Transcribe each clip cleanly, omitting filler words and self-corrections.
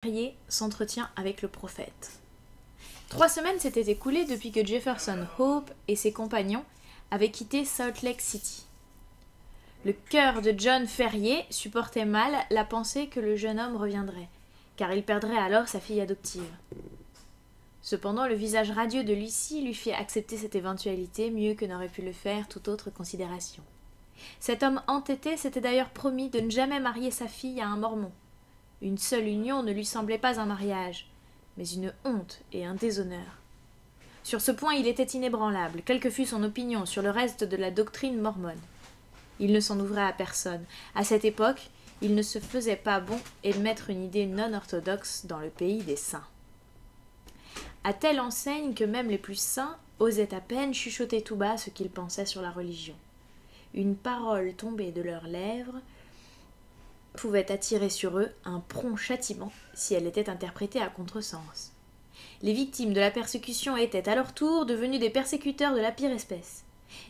Ferrier s'entretient avec le prophète. 3 semaines s'étaient écoulées depuis que Jefferson Hope et ses compagnons avaient quitté Salt Lake City. Le cœur de John Ferrier supportait mal la pensée que le jeune homme reviendrait, car il perdrait alors sa fille adoptive. Cependant, le visage radieux de Lucie lui fit accepter cette éventualité mieux que n'aurait pu le faire toute autre considération. Cet homme entêté s'était d'ailleurs promis de ne jamais marier sa fille à un mormon. Une seule union ne lui semblait pas un mariage, mais une honte et un déshonneur. Sur ce point, il était inébranlable, quelle que fût son opinion sur le reste de la doctrine mormone. Il ne s'en ouvrait à personne. À cette époque, il ne se faisait pas bon émettre une idée non orthodoxe dans le pays des saints. À telle enseigne que même les plus saints osaient à peine chuchoter tout bas ce qu'ils pensaient sur la religion. Une parole tombée de leurs lèvres pouvait attirer sur eux un prompt châtiment si elle était interprétée à contresens. Les victimes de la persécution étaient à leur tour devenues des persécuteurs de la pire espèce.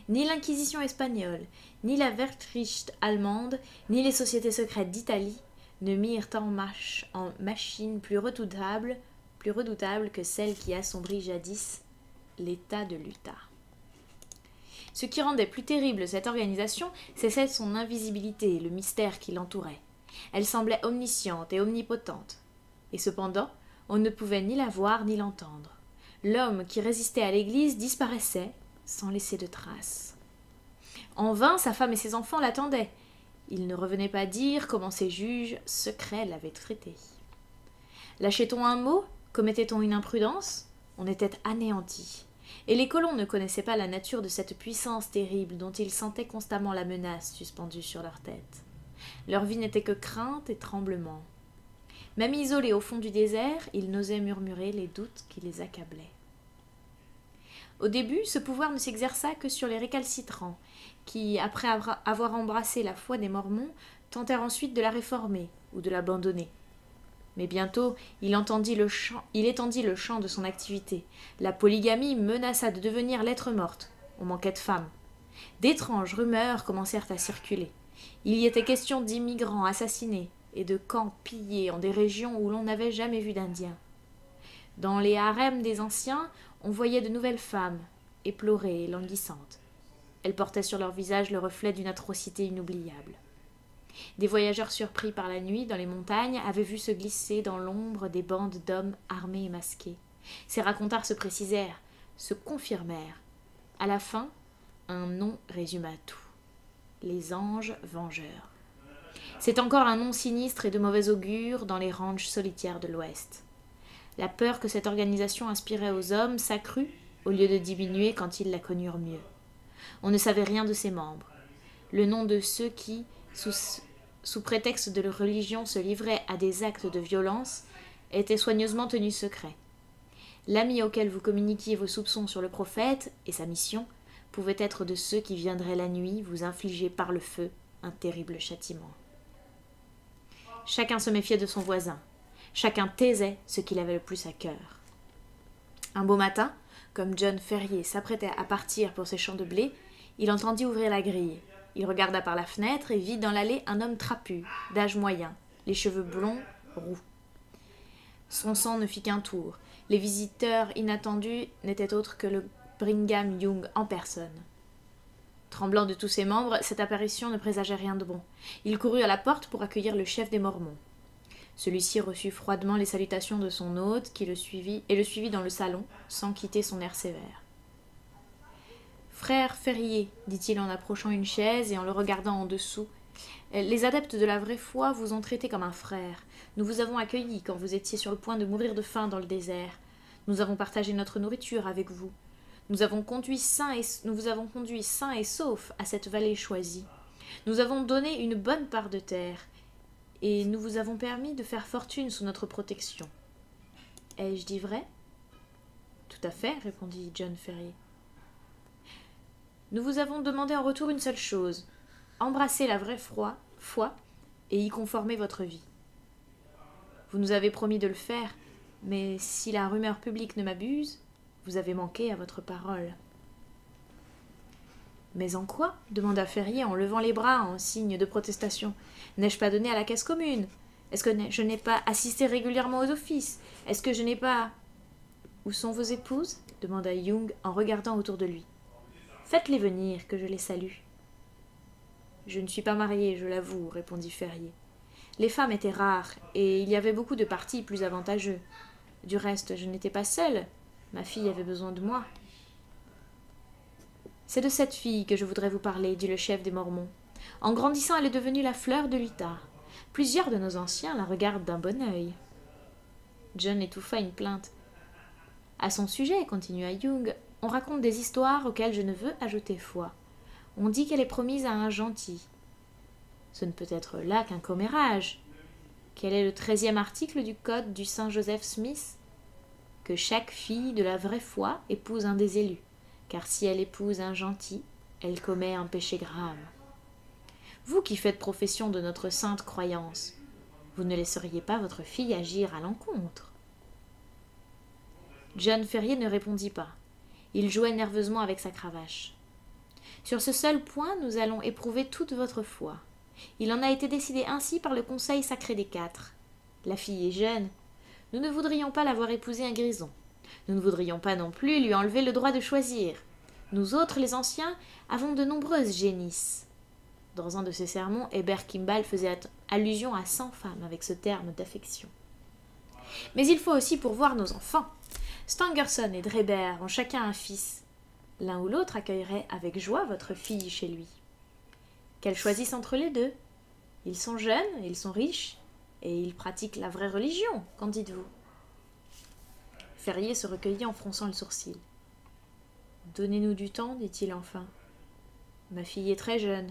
Ni l'Inquisition espagnole, ni la Werkricht allemande, ni les sociétés secrètes d'Italie ne mirent en machine plus redoutable que celle qui assombrit jadis l'État de l'Utah. Ce qui rendait plus terrible cette organisation, c'est son invisibilité et le mystère qui l'entourait. Elle semblait omnisciente et omnipotente. Et cependant, on ne pouvait ni la voir ni l'entendre. L'homme qui résistait à l'Église disparaissait, sans laisser de traces. En vain, sa femme et ses enfants l'attendaient. Il ne revenait pas dire comment ses juges secrets l'avaient traité. Lâchait-on un mot? Commettait-on une imprudence? On était anéanti. Et les colons ne connaissaient pas la nature de cette puissance terrible dont ils sentaient constamment la menace suspendue sur leur tête. Leur vie n'était que crainte et tremblement. Même isolés au fond du désert, ils n'osaient murmurer les doutes qui les accablaient. Au début, ce pouvoir ne s'exerça que sur les récalcitrants, qui, après avoir embrassé la foi des Mormons, tentèrent ensuite de la réformer ou de l'abandonner. Mais bientôt, il étendit le champ de son activité. La polygamie menaça de devenir lettre morte. On manquait de femmes. D'étranges rumeurs commencèrent à circuler. Il y était question d'immigrants assassinés et de camps pillés en des régions où l'on n'avait jamais vu d'Indiens. Dans les harems des anciens, on voyait de nouvelles femmes, éplorées et languissantes. Elles portaient sur leur visage le reflet d'une atrocité inoubliable. Des voyageurs surpris par la nuit dans les montagnes avaient vu se glisser dans l'ombre des bandes d'hommes armés et masqués. Ces racontars se précisèrent, se confirmèrent. À la fin, un nom résuma tout. Les anges vengeurs. C'est encore un nom sinistre et de mauvais augure dans les ranchs solitaires de l'Ouest. La peur que cette organisation inspirait aux hommes s'accrut au lieu de diminuer quand ils la connurent mieux. On ne savait rien de ses membres. Le nom de ceux qui, sous prétexte de leur religion, se livraient à des actes de violence était soigneusement tenu secret. L'ami auquel vous communiquiez vos soupçons sur le prophète et sa mission pouvait être de ceux qui viendraient la nuit vous infliger par le feu un terrible châtiment. Chacun se méfiait de son voisin. Chacun taisait ce qu'il avait le plus à cœur. Un beau matin, comme John Ferrier s'apprêtait à partir pour ses champs de blé, il entendit ouvrir la grille. Il regarda par la fenêtre et vit dans l'allée un homme trapu, d'âge moyen, les cheveux blonds, roux. Son sang ne fit qu'un tour. Les visiteurs inattendus n'étaient autres que le Brigham Young en personne. Tremblant de tous ses membres, cette apparition ne présageait rien de bon. Il courut à la porte pour accueillir le chef des Mormons. Celui-ci reçut froidement les salutations de son hôte qui le suivit dans le salon, sans quitter son air sévère. « Frère Ferrier, dit-il en approchant une chaise et en le regardant en dessous, les adeptes de la vraie foi vous ont traité comme un frère. Nous vous avons accueilli quand vous étiez sur le point de mourir de faim dans le désert. Nous avons partagé notre nourriture avec vous. Nous vous avons conduit sains et saufs à cette vallée choisie. Nous avons donné une bonne part de terre, et nous vous avons permis de faire fortune sous notre protection. Ai-je dit vrai? Tout à fait, répondit John Ferrier. Nous vous avons demandé en retour une seule chose, embrasser la vraie foi et y conformer votre vie. Vous nous avez promis de le faire, mais si la rumeur publique ne m'abuse, vous avez manqué à votre parole. Mais en quoi? Demanda Ferrier en levant les bras en signe de protestation. N'ai-je pas donné à la caisse commune? Est-ce que je n'ai pas assisté régulièrement aux offices? Est-ce que je n'ai pas... Où sont vos épouses? Demanda Young en regardant autour de lui. Faites-les venir, que je les salue. Je ne suis pas marié, je l'avoue, répondit Ferrier. Les femmes étaient rares, et il y avait beaucoup de partis plus avantageux. Du reste, je n'étais pas seule. Ma fille avait besoin de moi. C'est de cette fille que je voudrais vous parler, dit le chef des Mormons. En grandissant, elle est devenue la fleur de l'Utah. Plusieurs de nos anciens la regardent d'un bon œil. John étouffa une plainte. À son sujet, continua Young, on raconte des histoires auxquelles je ne veux ajouter foi. On dit qu'elle est promise à un gentil. Ce ne peut être là qu'un commérage. Quel est le 13e article du code du Saint Joseph Smith? Que chaque fille de la vraie foi épouse un des élus, car si elle épouse un gentil, elle commet un péché grave. Vous qui faites profession de notre sainte croyance, vous ne laisseriez pas votre fille agir à l'encontre? John Ferrier ne répondit pas. Il jouait nerveusement avec sa cravache. Sur ce seul point, nous allons éprouver toute votre foi. Il en a été décidé ainsi par le Conseil sacré des Quatre. La fille est jeune. Nous ne voudrions pas l'avoir épousée un grison. Nous ne voudrions pas non plus lui enlever le droit de choisir. Nous autres, les anciens, avons de nombreuses génisses. Dans un de ses sermons, Heber Kimball faisait allusion à 100 femmes avec ce terme d'affection. Mais il faut aussi pourvoir nos enfants. Stangerson et Dreber ont chacun un fils. L'un ou l'autre accueillerait avec joie votre fille chez lui. Qu'elle choisisse entre les deux. Ils sont jeunes, ils sont riches, et ils pratiquent la vraie religion, qu'en dites-vous? Ferrier se recueillit en fronçant le sourcil. Donnez-nous du temps, dit-il enfin. Ma fille est très jeune.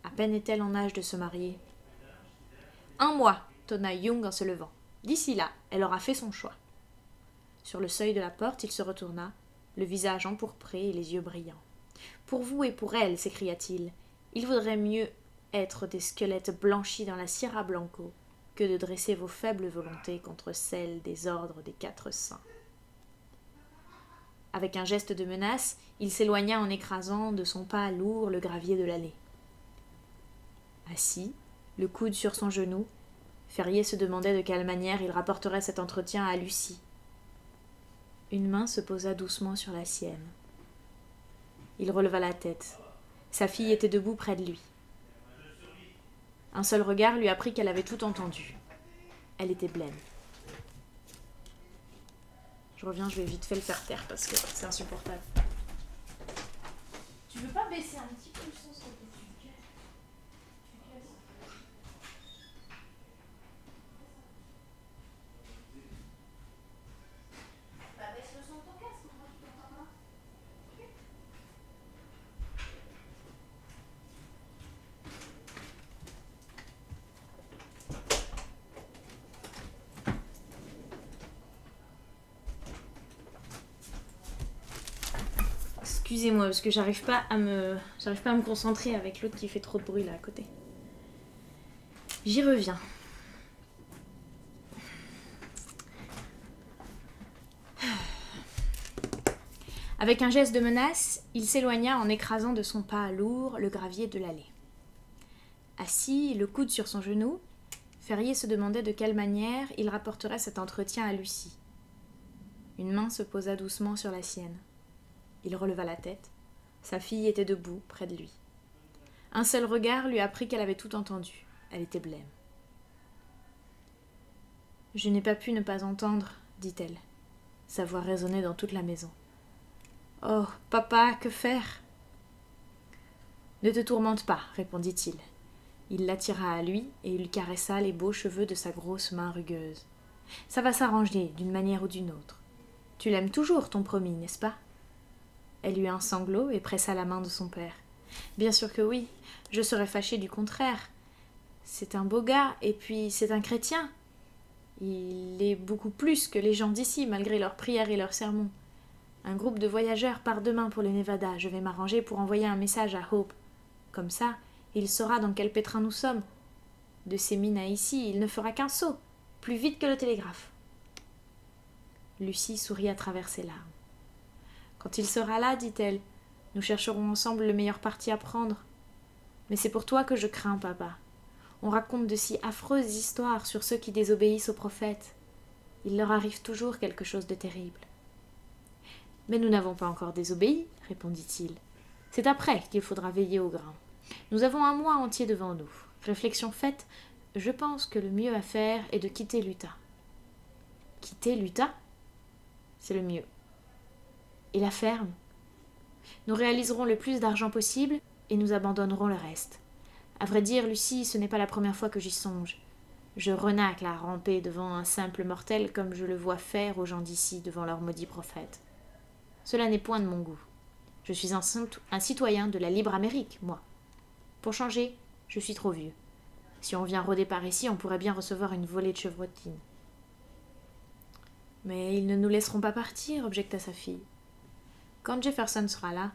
À peine est-elle en âge de se marier. 1 mois, tonna Young en se levant. D'ici là, elle aura fait son choix. Sur le seuil de la porte, il se retourna, le visage empourpré et les yeux brillants. Pour vous et pour elle, s'écria-t-il, il vaudrait mieux être des squelettes blanchis dans la Sierra Blanco que de dresser vos faibles volontés contre celles des ordres des 4 saints. Avec un geste de menace, il s'éloigna en écrasant de son pas lourd le gravier de l'allée. Assis, le coude sur son genou, Ferrier se demandait de quelle manière il rapporterait cet entretien à Lucie. Une main se posa doucement sur la sienne. Il releva la tête. Sa fille était debout près de lui. Un seul regard lui apprit qu'elle avait tout entendu. Elle était blême. Je reviens, je vais vite fait le faire taire parce que c'est insupportable. Tu veux pas baisser un petit peu le son, s'il te plaît? Excusez-moi, parce que j'arrive pas à me concentrer avec l'autre qui fait trop de bruit là à côté. J'y reviens. Avec un geste de menace, il s'éloigna en écrasant de son pas lourd le gravier de l'allée. Assis, le coude sur son genou, Ferrier se demandait de quelle manière il rapporterait cet entretien à Lucie. Une main se posa doucement sur la sienne. Il releva la tête. Sa fille était debout, près de lui. Un seul regard lui apprit qu'elle avait tout entendu. Elle était blême. « Je n'ai pas pu ne pas entendre, dit-elle. Sa voix résonnait dans toute la maison. « Oh, papa, que faire ?» « Ne te tourmente pas, répondit-il. Il l'attira à lui et il caressa les beaux cheveux de sa grosse main rugueuse. « Ça va s'arranger d'une manière ou d'une autre. Tu l'aimes toujours, ton promis, n'est-ce pas ?» Elle eut un sanglot et pressa la main de son père. « Bien sûr que oui, je serais fâchée du contraire. C'est un beau gars, et puis c'est un chrétien. Il est beaucoup plus que les gens d'ici, malgré leurs prières et leurs sermons. Un groupe de voyageurs part demain pour le Nevada. Je vais m'arranger pour envoyer un message à Hope. Comme ça, il saura dans quel pétrin nous sommes. De ces mines à ici, il ne fera qu'un saut, plus vite que le télégraphe. » Lucie sourit à travers ses larmes. « Quand il sera là, dit-elle, nous chercherons ensemble le meilleur parti à prendre. Mais c'est pour toi que je crains, papa. On raconte de si affreuses histoires sur ceux qui désobéissent aux prophètes. Il leur arrive toujours quelque chose de terrible. Mais nous n'avons pas encore désobéi, répondit-il. C'est après qu'il faudra veiller au grain. Nous avons un mois entier devant nous. Réflexion faite, je pense que le mieux à faire est de quitter l'Utah. Quitter l'Utah? C'est le mieux. Et la ferme? Nous réaliserons le plus d'argent possible et nous abandonnerons le reste. À vrai dire, Lucie, ce n'est pas la première fois que j'y songe. Je renacle à ramper devant un simple mortel comme je le vois faire aux gens d'ici devant leur maudit prophète. Cela n'est point de mon goût. Je suis un citoyen de la libre Amérique, moi. Pour changer, je suis trop vieux. Si on vient rôder par ici, on pourrait bien recevoir une volée de chevrotines. Mais ils ne nous laisseront pas partir, objecta sa fille. Quand Jefferson sera là,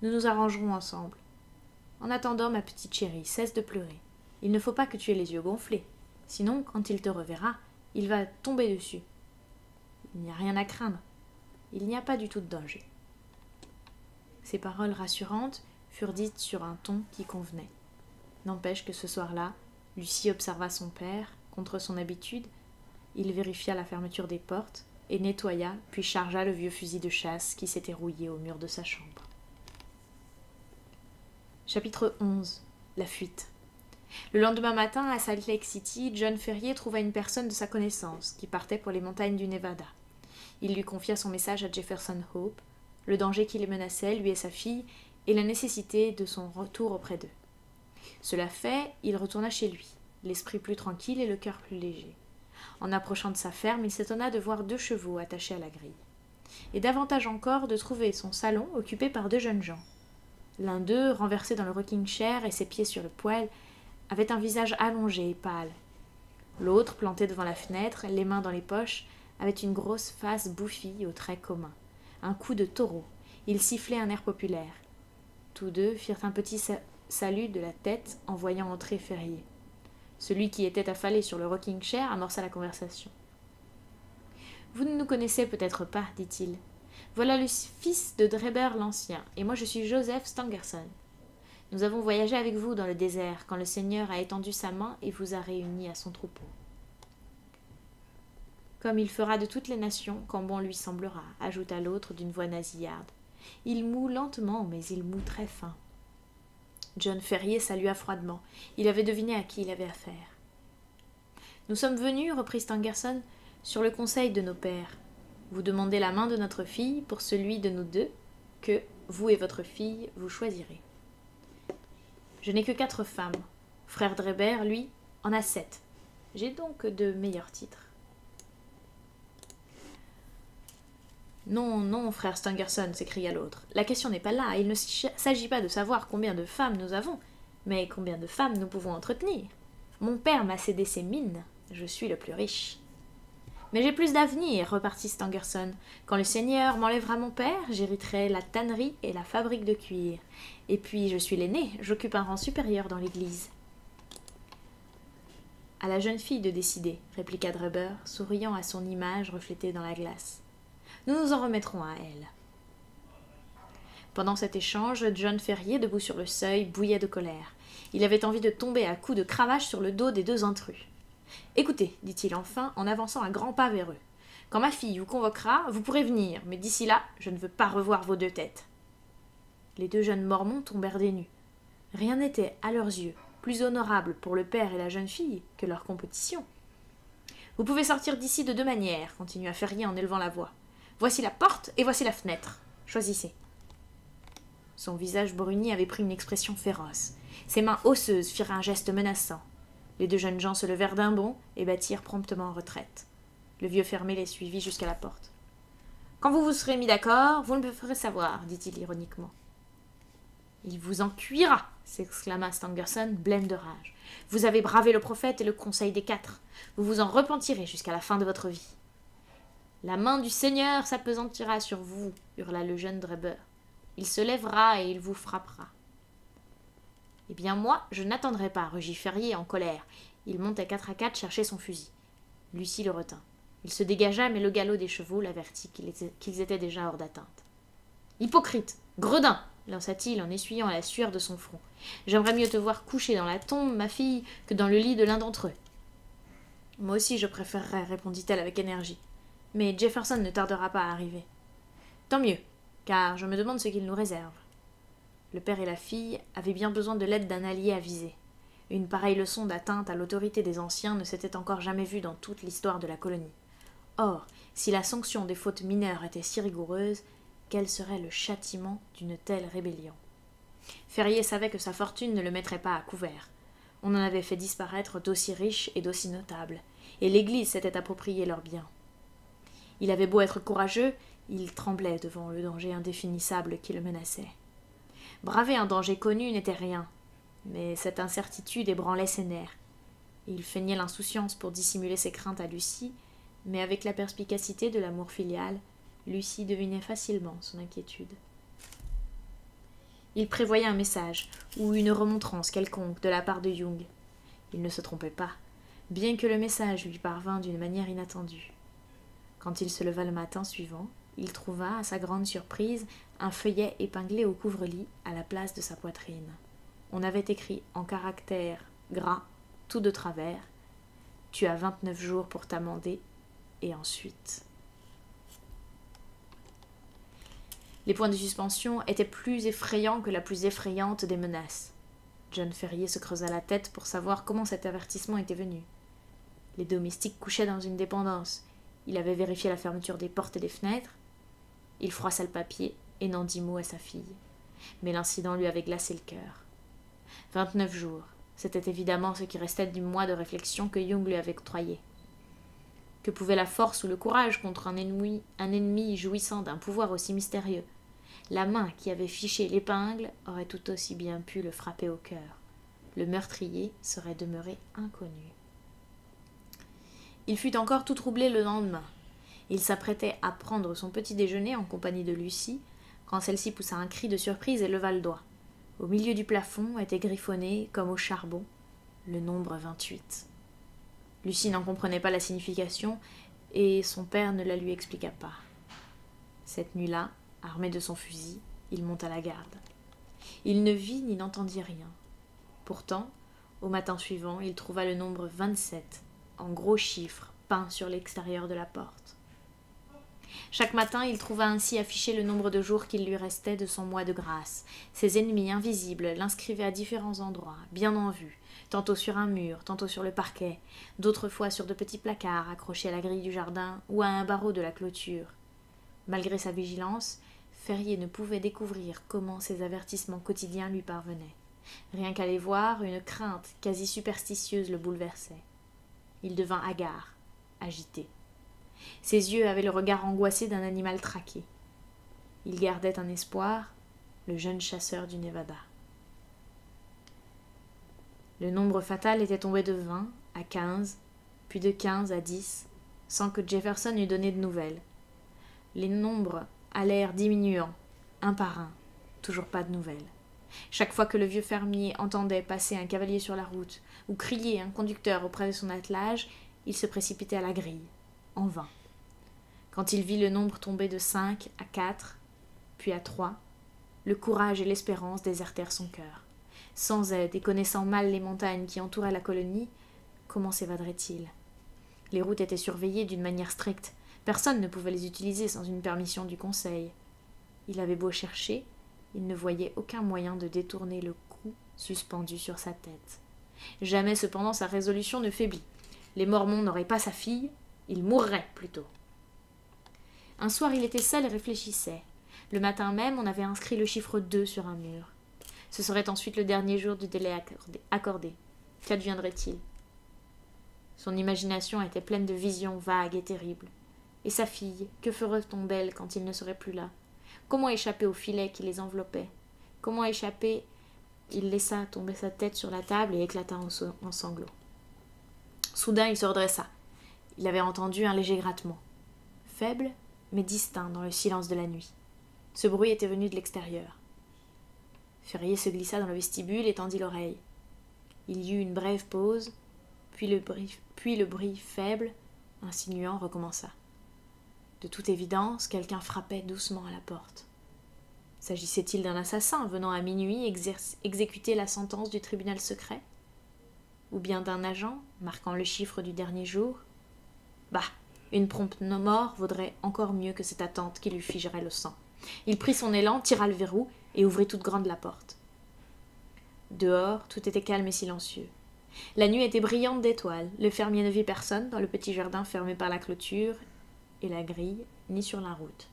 nous nous arrangerons ensemble. En attendant, ma petite chérie, cesse de pleurer. Il ne faut pas que tu aies les yeux gonflés. Sinon, quand il te reverra, il va tomber dessus. Il n'y a rien à craindre. Il n'y a pas du tout de danger. Ces paroles rassurantes furent dites sur un ton qui convenait. N'empêche que ce soir-là, Lucie observa son père, contre son habitude. Il vérifia la fermeture des portes et nettoya, puis chargea le vieux fusil de chasse qui s'était rouillé au mur de sa chambre. Chapitre 11. La fuite. Le lendemain matin, à Salt Lake City, John Ferrier trouva une personne de sa connaissance qui partait pour les montagnes du Nevada. Il lui confia son message à Jefferson Hope, le danger qui les menaçait, lui et sa fille, et la nécessité de son retour auprès d'eux. Cela fait, il retourna chez lui, l'esprit plus tranquille et le cœur plus léger. En approchant de sa ferme, il s'étonna de voir 2 chevaux attachés à la grille, et davantage encore de trouver son salon occupé par 2 jeunes gens. L'un d'eux, renversé dans le rocking-chair et ses pieds sur le poêle, avait un visage allongé et pâle. L'autre, planté devant la fenêtre, les mains dans les poches, avait une grosse face bouffie aux traits communs. Un coup de taureau. Il sifflait un air populaire. Tous 2 firent un petit salut de la tête en voyant entrer Ferrier. Celui qui était affalé sur le rocking-chair amorça la conversation. « Vous ne nous connaissez peut-être pas, dit-il. Voilà le fils de Dreber l'Ancien, et moi je suis Joseph Stangerson. Nous avons voyagé avec vous dans le désert quand le Seigneur a étendu sa main et vous a réunis à son troupeau. Comme il fera de toutes les nations quand bon lui semblera, ajouta l'autre d'une voix nasillarde. Il moue lentement, mais il moue très fin. John Ferrier salua froidement. Il avait deviné à qui il avait affaire. Nous sommes venus, reprit Stangerson, sur le conseil de nos pères. Vous demandez la main de notre fille pour celui de nous 2 que, vous et votre fille, vous choisirez. Je n'ai que 4 femmes. Frère Dreber, lui, en a 7. J'ai donc de meilleurs titres. Non, non, frère Stangerson, s'écria l'autre. La question n'est pas là. Il ne s'agit pas de savoir combien de femmes nous avons, mais combien de femmes nous pouvons entretenir. Mon père m'a cédé ses mines. Je suis le plus riche. Mais j'ai plus d'avenir, repartit Stangerson. Quand le Seigneur m'enlèvera mon père, j'hériterai la tannerie et la fabrique de cuir. Et puis, je suis l'aîné, j'occupe un rang supérieur dans l'église. À la jeune fille de décider, répliqua Dreber, souriant à son image reflétée dans la glace. Nous nous en remettrons à elle. Pendant cet échange, John Ferrier, debout sur le seuil, bouillait de colère. Il avait envie de tomber à coups de cravache sur le dos des 2 intrus. « Écoutez, dit-il enfin, en avançant un grand pas vers eux. Quand ma fille vous convoquera, vous pourrez venir, mais d'ici là, je ne veux pas revoir vos 2 têtes. » Les 2 jeunes mormons tombèrent des nues. Rien n'était, à leurs yeux, plus honorable pour le père et la jeune fille que leur compétition. « Vous pouvez sortir d'ici de 2 manières, continua Ferrier en élevant la voix. Voici la porte et voici la fenêtre. Choisissez. » Son visage bruni avait pris une expression féroce. Ses mains osseuses firent un geste menaçant. Les 2 jeunes gens se levèrent d'un bond et battirent promptement en retraite. Le vieux fermier les suivit jusqu'à la porte. « Quand vous vous serez mis d'accord, vous me ferez savoir, dit-il ironiquement. « Il vous en cuira, s'exclama Stangerson, blême de rage. Vous avez bravé le prophète et le conseil des 4. Vous vous en repentirez jusqu'à la fin de votre vie. La main du Seigneur s'appesantira sur vous, hurla le jeune Dreber. Il se lèvera et il vous frappera. Eh bien moi, je n'attendrai pas, rugit Ferrier en colère. Il montait 4 à 4 chercher son fusil. Lucie le retint. Il se dégagea, mais le galop des chevaux l'avertit qu'ils étaient déjà hors d'atteinte. Hypocrite, gredin, lança-t-il en essuyant la sueur de son front. « J'aimerais mieux te voir couchée dans la tombe, ma fille, que dans le lit de l'un d'entre eux. »« Moi aussi je préférerais, répondit-elle avec énergie. Mais Jefferson ne tardera pas à arriver. »« Tant mieux, car je me demande ce qu'il nous réserve. » Le père et la fille avaient bien besoin de l'aide d'un allié avisé. Une pareille leçon d'atteinte à l'autorité des anciens ne s'était encore jamais vue dans toute l'histoire de la colonie. Or, si la sanction des fautes mineures était si rigoureuse, quel serait le châtiment d'une telle rébellion? Ferrier savait que sa fortune ne le mettrait pas à couvert. On en avait fait disparaître d'aussi riches et d'aussi notables, et l'Église s'était approprié leurs biens. Il avait beau être courageux, il tremblait devant le danger indéfinissable qui le menaçait. Braver un danger connu n'était rien, mais cette incertitude ébranlait ses nerfs. Il feignait l'insouciance pour dissimuler ses craintes à Lucie, mais avec la perspicacité de l'amour filial, Lucie devinait facilement son inquiétude. Il prévoyait un message, ou une remontrance quelconque de la part de Young. Il ne se trompait pas, bien que le message lui parvint d'une manière inattendue. Quand il se leva le matin suivant, il trouva, à sa grande surprise, un feuillet épinglé au couvre-lit à la place de sa poitrine. On avait écrit en caractères gras, tout de travers, « Tu as 29 jours pour t'amender, et ensuite... » Les points de suspension étaient plus effrayants que la plus effrayante des menaces. John Ferrier se creusa la tête pour savoir comment cet avertissement était venu. Les domestiques couchaient dans une dépendance. Il avait vérifié la fermeture des portes et des fenêtres. Il froissa le papier et n'en dit mot à sa fille. Mais l'incident lui avait glacé le cœur. 29 jours, c'était évidemment ce qui restait du mois de réflexion que Young lui avait octroyé. Que pouvait la force ou le courage contre un ennemi jouissant d'un pouvoir aussi mystérieux? La main qui avait fiché l'épingle aurait tout aussi bien pu le frapper au cœur. Le meurtrier serait demeuré inconnu. Il fut encore tout troublé le lendemain. Il s'apprêtait à prendre son petit déjeuner en compagnie de Lucie, quand celle-ci poussa un cri de surprise et leva le doigt. Au milieu du plafond était griffonné, comme au charbon, le nombre 28. Lucie n'en comprenait pas la signification, et son père ne la lui expliqua pas. Cette nuit-là, armé de son fusil, il monta la garde. Il ne vit ni n'entendit rien. Pourtant, au matin suivant, il trouva le nombre 27, en gros chiffres, peints sur l'extérieur de la porte. Chaque matin, il trouva ainsi affiché le nombre de jours qu'il lui restait de son mois de grâce. Ses ennemis invisibles l'inscrivaient à différents endroits, bien en vue, tantôt sur un mur, tantôt sur le parquet, d'autres fois sur de petits placards accrochés à la grille du jardin ou à un barreau de la clôture. Malgré sa vigilance, Ferrier ne pouvait découvrir comment ces avertissements quotidiens lui parvenaient. Rien qu'à les voir, une crainte quasi superstitieuse le bouleversait. Il devint hagard, agité. Ses yeux avaient le regard angoissé d'un animal traqué. Il gardait un espoir, le jeune chasseur du Nevada. Le nombre fatal était tombé de 20 à 15, puis de 15 à 10, sans que Jefferson eût donné de nouvelles. Les nombres allèrent diminuant, un par un, toujours pas de nouvelles. Chaque fois que le vieux fermier entendait passer un cavalier sur la route ou crier un conducteur auprès de son attelage, il se précipitait à la grille, en vain. Quand il vit le nombre tomber de 5 à 4, puis à 3, le courage et l'espérance désertèrent son cœur. Sans aide et connaissant mal les montagnes qui entouraient la colonie, comment s'évaderait-il? Les routes étaient surveillées d'une manière stricte. Personne ne pouvait les utiliser sans une permission du conseil. Il avait beau chercher, il ne voyait aucun moyen de détourner le cou suspendu sur sa tête. Jamais cependant sa résolution ne faiblit. Les Mormons n'auraient pas sa fille, il mourrait plutôt. Un soir, il était seul et réfléchissait. Le matin même, on avait inscrit le chiffre 2 sur un mur. Ce serait ensuite le dernier jour du délai accordé. Qu'adviendrait-il? Son imagination était pleine de visions vagues et terribles. Et sa fille, que ferait-on d'elle quand il ne serait plus là? Comment échapper au filet qui les enveloppait? Comment échapper? Il laissa tomber sa tête sur la table et éclata en sanglots. Soudain, il se redressa. Il avait entendu un léger grattement. Faible, mais distinct dans le silence de la nuit. Ce bruit était venu de l'extérieur. Ferrier se glissa dans le vestibule et tendit l'oreille. Il y eut une brève pause, puis le bruit faible, insinuant, recommença. De toute évidence, quelqu'un frappait doucement à la porte. S'agissait-il d'un assassin venant à minuit exécuter la sentence du tribunal secret? Ou bien d'un agent marquant le chiffre du dernier jour? Bah, une prompte mort vaudrait encore mieux que cette attente qui lui figerait le sang. Il prit son élan, tira le verrou et ouvrit toute grande la porte. Dehors, tout était calme et silencieux. La nuit était brillante d'étoiles. Le fermier ne vit personne dans le petit jardin fermé par la clôture et la grille, ni sur la route.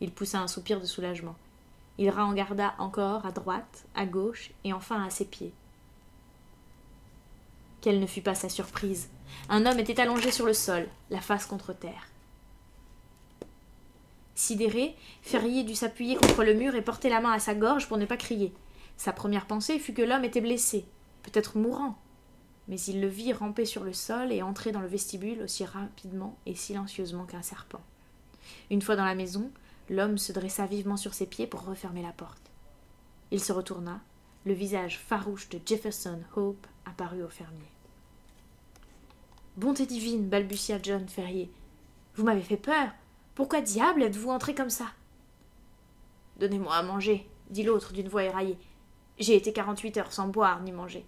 Il poussa un soupir de soulagement. Il regarda encore à droite, à gauche et enfin à ses pieds. Quelle ne fut pas sa surprise! Un homme était allongé sur le sol, la face contre terre. Sidéré, Ferrier dut s'appuyer contre le mur et porter la main à sa gorge pour ne pas crier. Sa première pensée fut que l'homme était blessé, peut-être mourant. Mais il le vit ramper sur le sol et entrer dans le vestibule aussi rapidement et silencieusement qu'un serpent. Une fois dans la maison, l'homme se dressa vivement sur ses pieds pour refermer la porte. Il se retourna. Le visage farouche de Jefferson Hope apparut au fermier. « Bonté divine, balbutia John Ferrier. Vous m'avez fait peur. Pourquoi diable êtes-vous entré comme ça? Donnez-moi à manger, dit l'autre d'une voix éraillée. J'ai été 48 heures sans boire ni manger.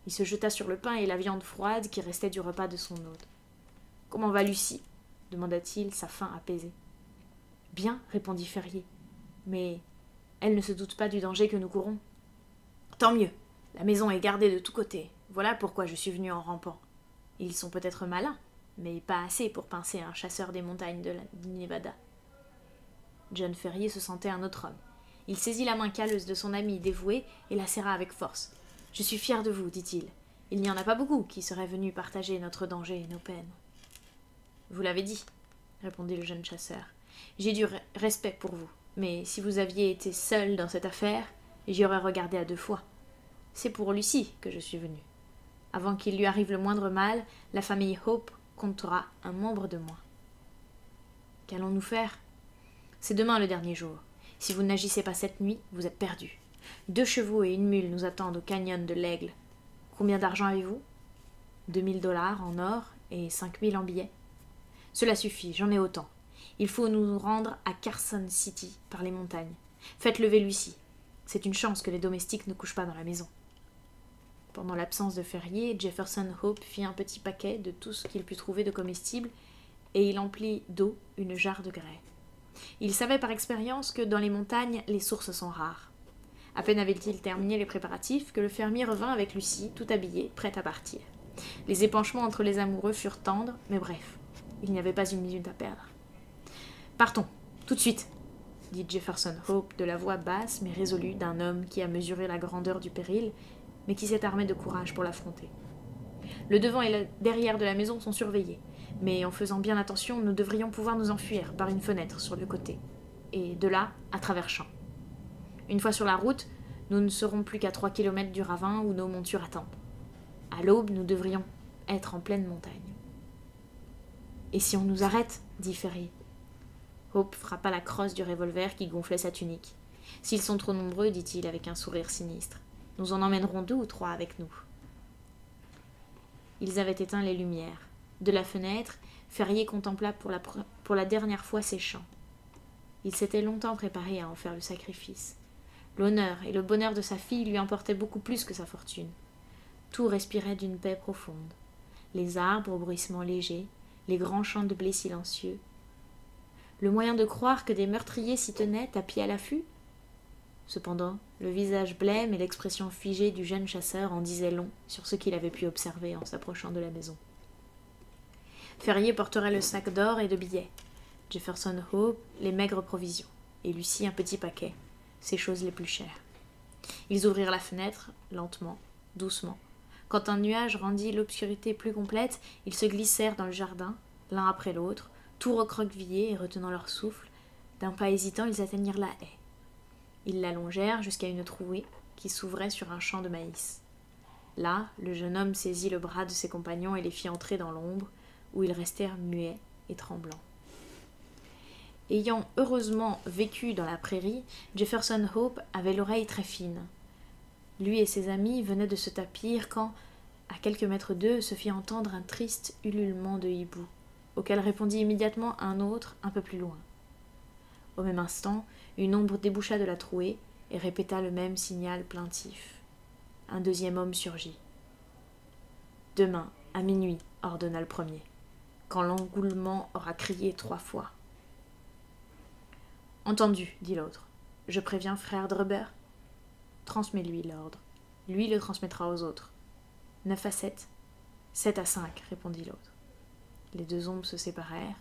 Il se jeta sur le pain et la viande froide qui restait du repas de son hôte. Comment va Lucie? Demanda-t-il, sa faim apaisée. Bien, répondit Ferrier. Mais elle ne se doute pas du danger que nous courons. Tant mieux. La maison est gardée de tous côtés. Voilà pourquoi je suis venu en rampant. Ils sont peut-être malins, mais pas assez pour pincer un chasseur des montagnes du Nevada. John Ferrier se sentait un autre homme. Il saisit la main calleuse de son ami dévoué et la serra avec force. « Je suis fier de vous, dit-il. Il n'y en a pas beaucoup qui seraient venus partager notre danger et nos peines. »« Vous l'avez dit, » répondit le jeune chasseur. « J'ai du respect pour vous, mais si vous aviez été seul dans cette affaire, j'y aurais regardé à 2 fois. C'est pour Lucie que je suis venu. Avant qu'il lui arrive le moindre mal, la famille Hope comptera un membre de moins. Qu'allons-nous faire? C'est demain le dernier jour. Si vous n'agissez pas cette nuit, vous êtes perdus. 2 chevaux et 1 mule nous attendent au canyon de l'Aigle. Combien d'argent avez-vous? 2000 $ en or et 5000 en billets. Cela suffit, j'en ai autant. Il faut nous rendre à Carson City par les montagnes. Faites lever Lucie. C'est une chance que les domestiques ne couchent pas dans la maison. Pendant l'absence de Ferrier, Jefferson Hope fit un petit paquet de tout ce qu'il put trouver de comestible et il emplit d'eau une jarre de grès. Il savait par expérience que dans les montagnes, les sources sont rares. À peine avait-il terminé les préparatifs que le fermier revint avec Lucie, tout habillée, prête à partir. Les épanchements entre les amoureux furent tendres, mais bref, il n'y avait pas une minute à perdre. « Partons, tout de suite !» dit Jefferson Hope de la voix basse mais résolue d'un homme qui a mesuré la grandeur du péril, mais qui s'est armé de courage pour l'affronter. Le devant et le derrière de la maison sont surveillés, mais en faisant bien attention, nous devrions pouvoir nous enfuir par une fenêtre sur le côté, et de là, à travers champs. Une fois sur la route, nous ne serons plus qu'à 3 kilomètres du ravin où nos montures attendent. À l'aube, nous devrions être en pleine montagne. « Et si on nous arrête ?» dit Ferrier. Hope frappa la crosse du revolver qui gonflait sa tunique. « S'ils sont trop nombreux, dit-il avec un sourire sinistre, nous en emmènerons 2 ou 3 avec nous. » Ils avaient éteint les lumières. De la fenêtre, Ferrier contempla pour la dernière fois ses champs. Il s'était longtemps préparé à en faire le sacrifice. L'honneur et le bonheur de sa fille lui importaient beaucoup plus que sa fortune. Tout respirait d'une paix profonde. Les arbres au bruissement léger, les grands champs de blé silencieux. Le moyen de croire que des meurtriers s'y tenaient, tapis à l'affût? Cependant, le visage blême et l'expression figée du jeune chasseur en disaient long sur ce qu'il avait pu observer en s'approchant de la maison. Ferrier porterait le sac d'or et de billets, Jefferson Hope les maigres provisions, et Lucie un petit paquet, ses choses les plus chères. Ils ouvrirent la fenêtre, lentement, doucement. Quand un nuage rendit l'obscurité plus complète, ils se glissèrent dans le jardin, l'un après l'autre, tout recroquevillés et retenant leur souffle. D'un pas hésitant, ils atteignirent la haie. Ils l'allongèrent jusqu'à une trouée qui s'ouvrait sur un champ de maïs. Là, le jeune homme saisit le bras de ses compagnons et les fit entrer dans l'ombre, où ils restèrent muets et tremblants. Ayant heureusement vécu dans la prairie, Jefferson Hope avait l'oreille très fine. Lui et ses amis venaient de se tapir quand, à quelques mètres d'eux, se fit entendre un triste ululement de hibou, auquel répondit immédiatement un autre un peu plus loin. Au même instant, une ombre déboucha de la trouée et répéta le même signal plaintif. Un deuxième homme surgit. « Demain, à minuit, ordonna le premier, quand l'engoulement aura crié 3 fois. Entendu, dit l'autre. Je préviens frère Druber. Transmets-lui l'ordre. Lui le transmettra aux autres. 9 à 7. 7 à 5, répondit l'autre. Les deux ombres se séparèrent.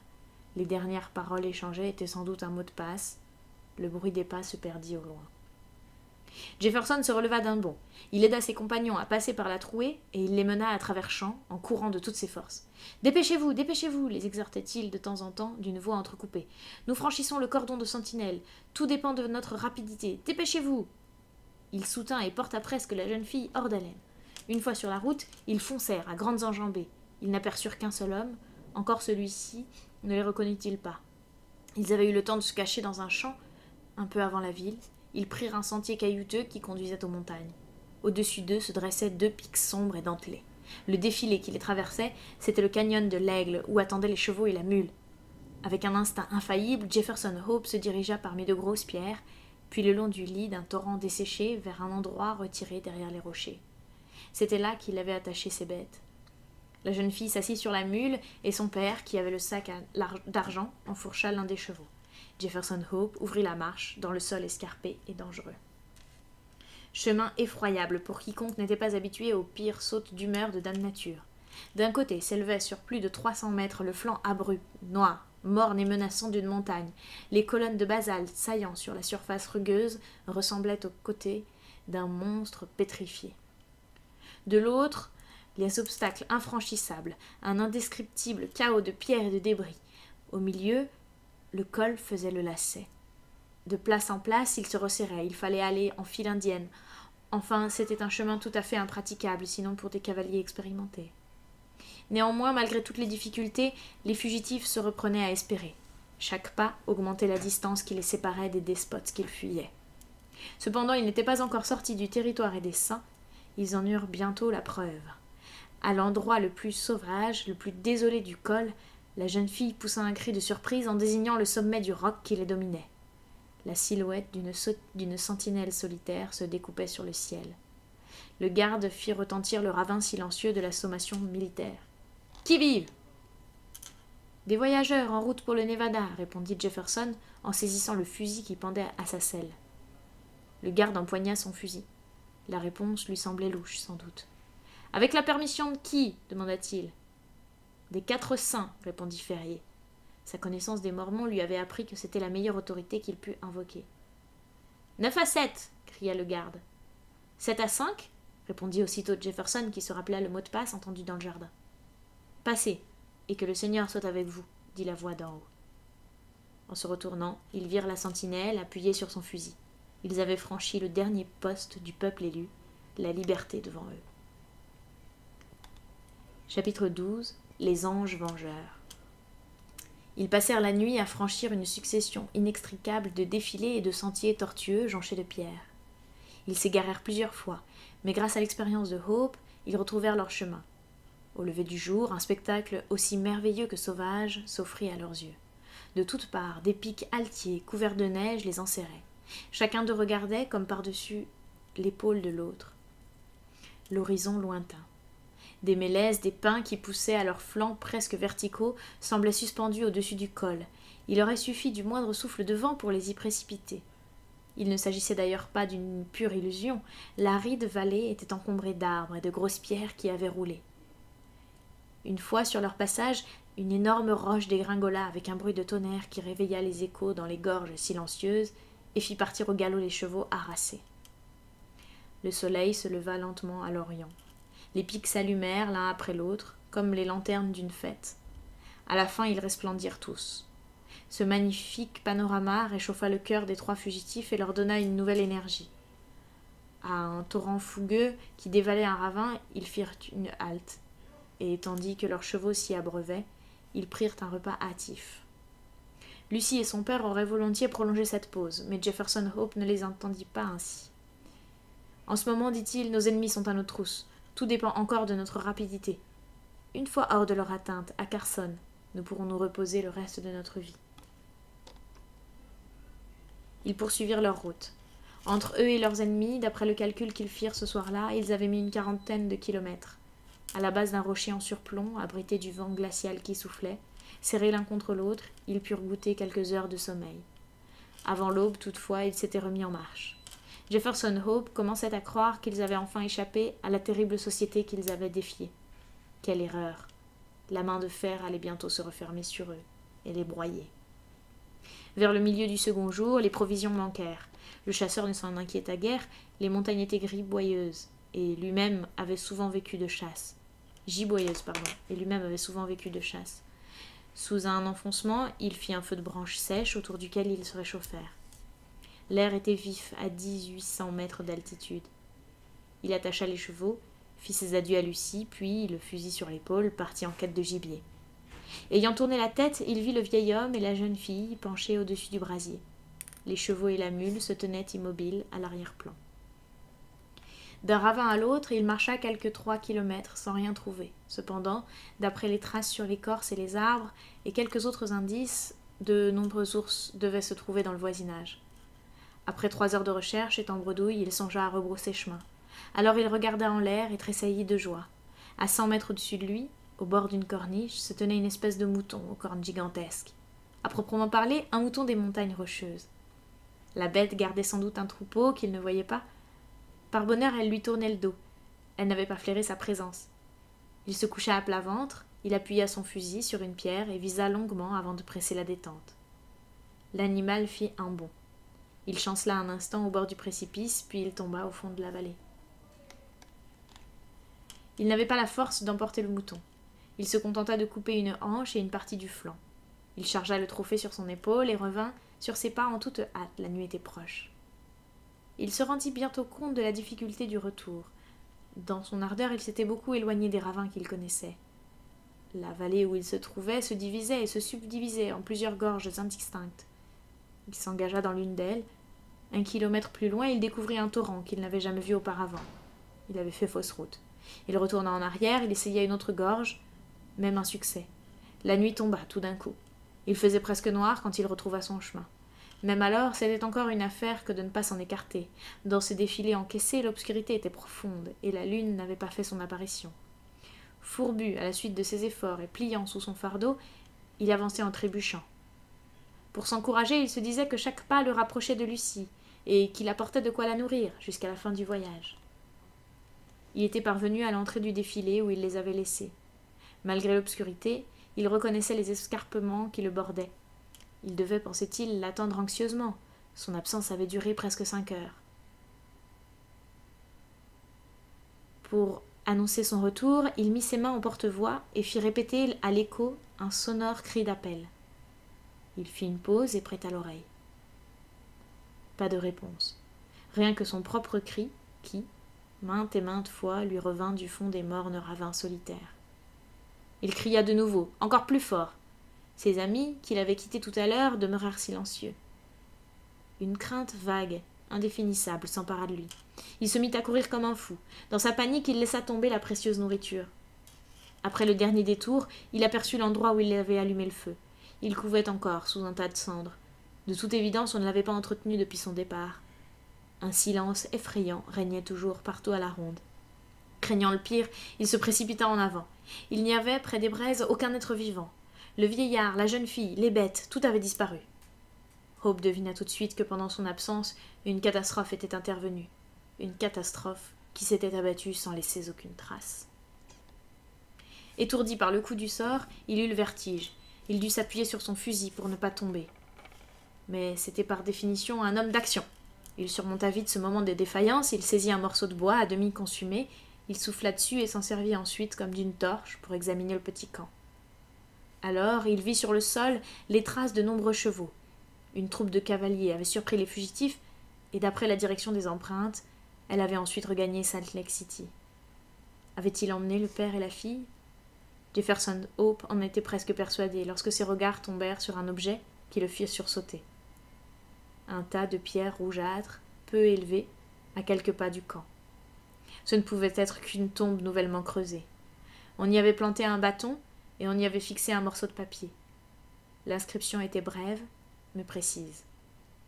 Les dernières paroles échangées étaient sans doute un mot de passe. Le bruit des pas se perdit au loin. Jefferson se releva d'un bond. Il aida ses compagnons à passer par la trouée et il les mena à travers champs en courant de toutes ses forces. « Dépêchez-vous, dépêchez-vous » les exhortait-il de temps en temps d'une voix entrecoupée. « Nous franchissons le cordon de sentinelles. Tout dépend de notre rapidité. Dépêchez-vous » Il soutint et porta presque la jeune fille hors d'haleine. Une fois sur la route, ils foncèrent à grandes enjambées. Ils n'aperçurent qu'un seul homme. Encore celui-ci ne les reconnut-il pas. Ils avaient eu le temps de se cacher dans un champ un peu avant la ville. Ils prirent un sentier caillouteux qui conduisait aux montagnes. Au-dessus d'eux se dressaient 2 pics sombres et dentelés. Le défilé qui les traversait, c'était le canyon de l'Aigle où attendaient les chevaux et la mule. Avec un instinct infaillible, Jefferson Hope se dirigea parmi de grosses pierres, puis le long du lit d'un torrent desséché vers un endroit retiré derrière les rochers. C'était là qu'il avait attaché ses bêtes. La jeune fille s'assit sur la mule et son père, qui avait le sac d'argent, enfourcha l'un des chevaux. Jefferson Hope ouvrit la marche dans le sol escarpé et dangereux. Chemin effroyable pour quiconque n'était pas habitué aux pires sautes d'humeur de Dame Nature. D'un côté s'élevait sur plus de 300 mètres le flanc abrupt, noir, morne et menaçant d'une montagne. Les colonnes de basalte saillant sur la surface rugueuse ressemblaient aux côtés d'un monstre pétrifié. De l'autre, les obstacles infranchissables, un indescriptible chaos de pierres et de débris. Au milieu, le col faisait le lacet. De place en place, il se resserrait, il fallait aller en file indienne. Enfin, c'était un chemin tout à fait impraticable, sinon pour des cavaliers expérimentés. Néanmoins, malgré toutes les difficultés, les fugitifs se reprenaient à espérer. Chaque pas augmentait la distance qui les séparait des despotes qu'ils fuyaient. Cependant, ils n'étaient pas encore sortis du territoire et des saints, ils en eurent bientôt la preuve. À l'endroit le plus sauvage, le plus désolé du col, la jeune fille poussa un cri de surprise en désignant le sommet du roc qui les dominait. La silhouette d'une sentinelle solitaire se découpait sur le ciel. Le garde fit retentir le ravin silencieux de la sommation militaire. « Qui vive ?» « Des voyageurs en route pour le Nevada, » répondit Jefferson en saisissant le fusil qui pendait à sa selle. Le garde empoigna son fusil. La réponse lui semblait louche, sans doute. « Avec la permission de qui ?» demanda-t-il. « Des 4 saints, » répondit Ferrier. Sa connaissance des Mormons lui avait appris que c'était la meilleure autorité qu'il pût invoquer. « 9 à 7 » cria le garde. « 7 à 5 » répondit aussitôt Jefferson qui se rappela le mot de passe entendu dans le jardin. « Passez, et que le Seigneur soit avec vous, » dit la voix d'en haut. En se retournant, ils virent la sentinelle appuyée sur son fusil. Ils avaient franchi le dernier poste du peuple élu, la liberté devant eux. Chapitre 12. Les anges vengeurs. Ils passèrent la nuit à franchir une succession inextricable de défilés et de sentiers tortueux jonchés de pierres. Ils s'égarèrent plusieurs fois, mais grâce à l'expérience de Hope, ils retrouvèrent leur chemin. Au lever du jour, un spectacle aussi merveilleux que sauvage s'offrit à leurs yeux. De toutes parts, des pics altiers couverts de neige les enserraient. Chacun d'eux regardait comme par-dessus l'épaule de l'autre. L'horizon lointain. Des mélèzes, des pins qui poussaient à leurs flancs presque verticaux semblaient suspendus au-dessus du col. Il aurait suffi du moindre souffle de vent pour les y précipiter. Il ne s'agissait d'ailleurs pas d'une pure illusion. L'aride vallée était encombrée d'arbres et de grosses pierres qui avaient roulé. Une fois sur leur passage, une énorme roche dégringola avec un bruit de tonnerre qui réveilla les échos dans les gorges silencieuses et fit partir au galop les chevaux harassés. Le soleil se leva lentement à l'orient. Les pics s'allumèrent l'un après l'autre, comme les lanternes d'une fête. À la fin, ils resplendirent tous. Ce magnifique panorama réchauffa le cœur des 3 fugitifs et leur donna une nouvelle énergie. À un torrent fougueux qui dévalait un ravin, ils firent une halte. Et tandis que leurs chevaux s'y abreuvaient, ils prirent un repas hâtif. Lucie et son père auraient volontiers prolongé cette pause, mais Jefferson Hope ne les entendit pas ainsi. « En ce moment, dit-il, nos ennemis sont à nos trousses. Tout dépend encore de notre rapidité. Une fois hors de leur atteinte, à Carson, nous pourrons nous reposer le reste de notre vie. » Ils poursuivirent leur route. Entre eux et leurs ennemis, d'après le calcul qu'ils firent ce soir-là, ils avaient mis une 40aine de kilomètres. À la base d'un rocher en surplomb, abrité du vent glacial qui soufflait, serrés l'un contre l'autre, ils purent goûter quelques heures de sommeil. Avant l'aube, toutefois, ils s'étaient remis en marche. Jefferson Hope commençait à croire qu'ils avaient enfin échappé à la terrible société qu'ils avaient défiée. Quelle erreur! La main de fer allait bientôt se refermer sur eux et les broyer. Vers le milieu du second jour, les provisions manquèrent. Le chasseur ne s'en inquiéta guère, les montagnes étaient giboyeuses, et lui-même avait souvent vécu de chasse. Et lui-même avait souvent vécu de chasse. Sous un enfoncement, il fit un feu de branches sèches autour duquel ils se réchauffèrent. L'air était vif à 1800 mètres d'altitude. Il attacha les chevaux, fit ses adieux à Lucie, puis, le fusil sur l'épaule, partit en quête de gibier. Ayant tourné la tête, il vit le vieil homme et la jeune fille penchés au-dessus du brasier. Les chevaux et la mule se tenaient immobiles à l'arrière-plan. D'un ravin à l'autre, il marcha quelques 3 kilomètres sans rien trouver. Cependant, d'après les traces sur l'écorce et les arbres et quelques autres indices, de nombreux ours devaient se trouver dans le voisinage. Après 3 heures de recherche et en bredouille, il songea à rebrousser chemin. Alors il regarda en l'air et tressaillit de joie. À 100 mètres au-dessus de lui, au bord d'une corniche, se tenait une espèce de mouton aux cornes gigantesques. À proprement parler, un mouton des montagnes rocheuses. La bête gardait sans doute un troupeau qu'il ne voyait pas. Par bonheur, elle lui tournait le dos. Elle n'avait pas flairé sa présence. Il se coucha à plat ventre, il appuya son fusil sur une pierre et visa longuement avant de presser la détente. L'animal fit un bond. Il chancela un instant au bord du précipice, puis il tomba au fond de la vallée. Il n'avait pas la force d'emporter le mouton. Il se contenta de couper une hanche et une partie du flanc. Il chargea le trophée sur son épaule et revint sur ses pas en toute hâte, la nuit était proche. Il se rendit bientôt compte de la difficulté du retour. Dans son ardeur, il s'était beaucoup éloigné des ravins qu'il connaissait. La vallée où il se trouvait se divisait et se subdivisait en plusieurs gorges indistinctes. Il s'engagea dans l'une d'elles. 1 kilomètre plus loin, il découvrit un torrent qu'il n'avait jamais vu auparavant. Il avait fait fausse route. Il retourna en arrière, il essaya une autre gorge. Même insuccès. La nuit tomba tout d'un coup. Il faisait presque noir quand il retrouva son chemin. Même alors, c'était encore une affaire que de ne pas s'en écarter. Dans ces défilés encaissés, l'obscurité était profonde, et la lune n'avait pas fait son apparition. Fourbu à la suite de ses efforts et pliant sous son fardeau, il avançait en trébuchant. Pour s'encourager, il se disait que chaque pas le rapprochait de Lucie, et qu'il apportait de quoi la nourrir jusqu'à la fin du voyage. Il était parvenu à l'entrée du défilé où il les avait laissés. Malgré l'obscurité, il reconnaissait les escarpements qui le bordaient. Il devait, pensait-il, l'attendre anxieusement. Son absence avait duré presque 5 heures. Pour annoncer son retour, il mit ses mains en porte-voix et fit répéter à l'écho un sonore cri d'appel. Il fit une pause et prêta l'oreille. Pas de réponse. Rien que son propre cri qui, maintes et maintes fois, lui revint du fond des mornes ravins solitaires. Il cria de nouveau, encore plus fort. Ses amis, qu'il avait quittés tout à l'heure, demeurèrent silencieux. Une crainte vague, indéfinissable, s'empara de lui. Il se mit à courir comme un fou. Dans sa panique, il laissa tomber la précieuse nourriture. Après le dernier détour, il aperçut l'endroit où il avait allumé le feu. Il couvait encore, sous un tas de cendres. De toute évidence, on ne l'avait pas entretenu depuis son départ. Un silence effrayant régnait toujours partout à la ronde. Craignant le pire, il se précipita en avant. Il n'y avait, près des braises, aucun être vivant. Le vieillard, la jeune fille, les bêtes, tout avait disparu. Hope devina tout de suite que pendant son absence, une catastrophe était intervenue. Une catastrophe qui s'était abattue sans laisser aucune trace. Étourdi par le coup du sort, il eut le vertige. Il dut s'appuyer sur son fusil pour ne pas tomber. Mais c'était par définition un homme d'action. Il surmonta vite ce moment de défaillance, il saisit un morceau de bois à demi consumé, il souffla dessus et s'en servit ensuite comme d'une torche pour examiner le petit camp. Alors il vit sur le sol les traces de nombreux chevaux. Une troupe de cavaliers avait surpris les fugitifs, et d'après la direction des empreintes, elle avait ensuite regagné Salt Lake City. Avait-il emmené le père et la fille? Jefferson Hope en était presque persuadé lorsque ses regards tombèrent sur un objet qui le fit sursauter. Un tas de pierres rougeâtres, peu élevé, à quelques pas du camp. Ce ne pouvait être qu'une tombe nouvellement creusée. On y avait planté un bâton et on y avait fixé un morceau de papier. L'inscription était brève, mais précise.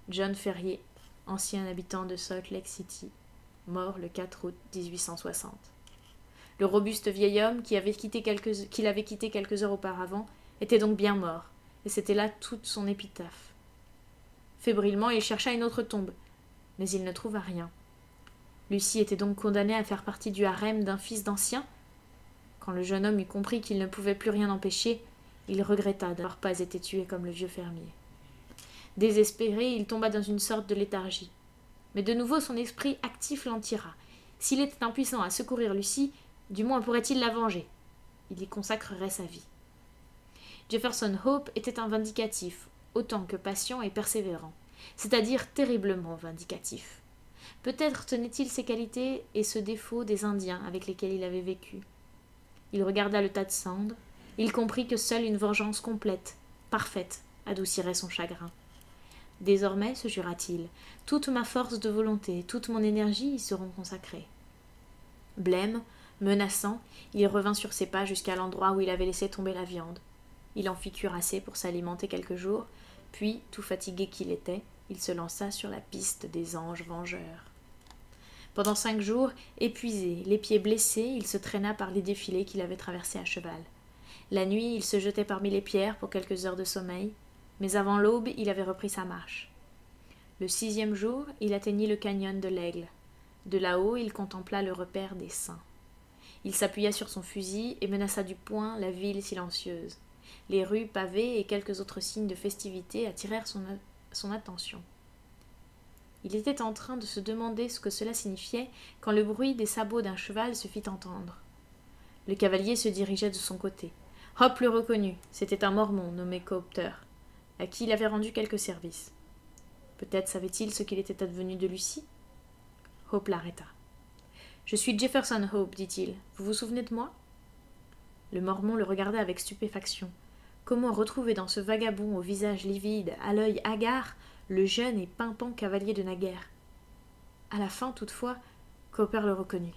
John Ferrier, ancien habitant de Salt Lake City, mort le 4 août 1860. Le robuste vieil homme qu'il avait quitté quelques heures auparavant était donc bien mort, et c'était là toute son épitaphe. Fébrilement, il chercha une autre tombe, mais il ne trouva rien. Lucie était donc condamnée à faire partie du harem d'un fils d'ancien. Quand le jeune homme eut compris qu'il ne pouvait plus rien empêcher, il regretta d'avoir pas été tué comme le vieux fermier. Désespéré, il tomba dans une sorte de léthargie. Mais de nouveau son esprit actif l'en tira. S'il était impuissant à secourir Lucie, du moins pourrait-il la venger. Il y consacrerait sa vie. Jefferson Hope était un vindicatif, autant que patient et persévérant, c'est-à-dire terriblement vindicatif. Peut-être tenait-il ces qualités et ce défaut des Indiens avec lesquels il avait vécu. Il regarda le tas de cendres, il comprit que seule une vengeance complète, parfaite, adoucirait son chagrin. Désormais, se jura-t-il, toute ma force de volonté, toute mon énergie y seront consacrées. Blême, menaçant, il revint sur ses pas jusqu'à l'endroit où il avait laissé tomber la viande. Il en fit cuirasser pour s'alimenter quelques jours, puis, tout fatigué qu'il était, il se lança sur la piste des anges vengeurs. Pendant 5 jours, épuisé, les pieds blessés, il se traîna par les défilés qu'il avait traversés à cheval. La nuit, il se jetait parmi les pierres pour quelques heures de sommeil, mais avant l'aube, il avait repris sa marche. Le 6e jour, il atteignit le canyon de l'Aigle. De là-haut, il contempla le repère des saints. Il s'appuya sur son fusil et menaça du poing la ville silencieuse. Les rues pavées et quelques autres signes de festivité attirèrent son attention. Il était en train de se demander ce que cela signifiait quand le bruit des sabots d'un cheval se fit entendre. Le cavalier se dirigeait de son côté. Hope le reconnut, c'était un mormon nommé Copter, à qui il avait rendu quelques services. Peut-être savait-il ce qu'il était advenu de Lucie? Hope l'arrêta. « Je suis Jefferson Hope, dit-il. Vous vous souvenez de moi ?» Le mormon le regarda avec stupéfaction. Comment retrouver dans ce vagabond au visage livide, à l'œil hagard, le jeune et pimpant cavalier de naguère? À la fin, toutefois, Copper le reconnut.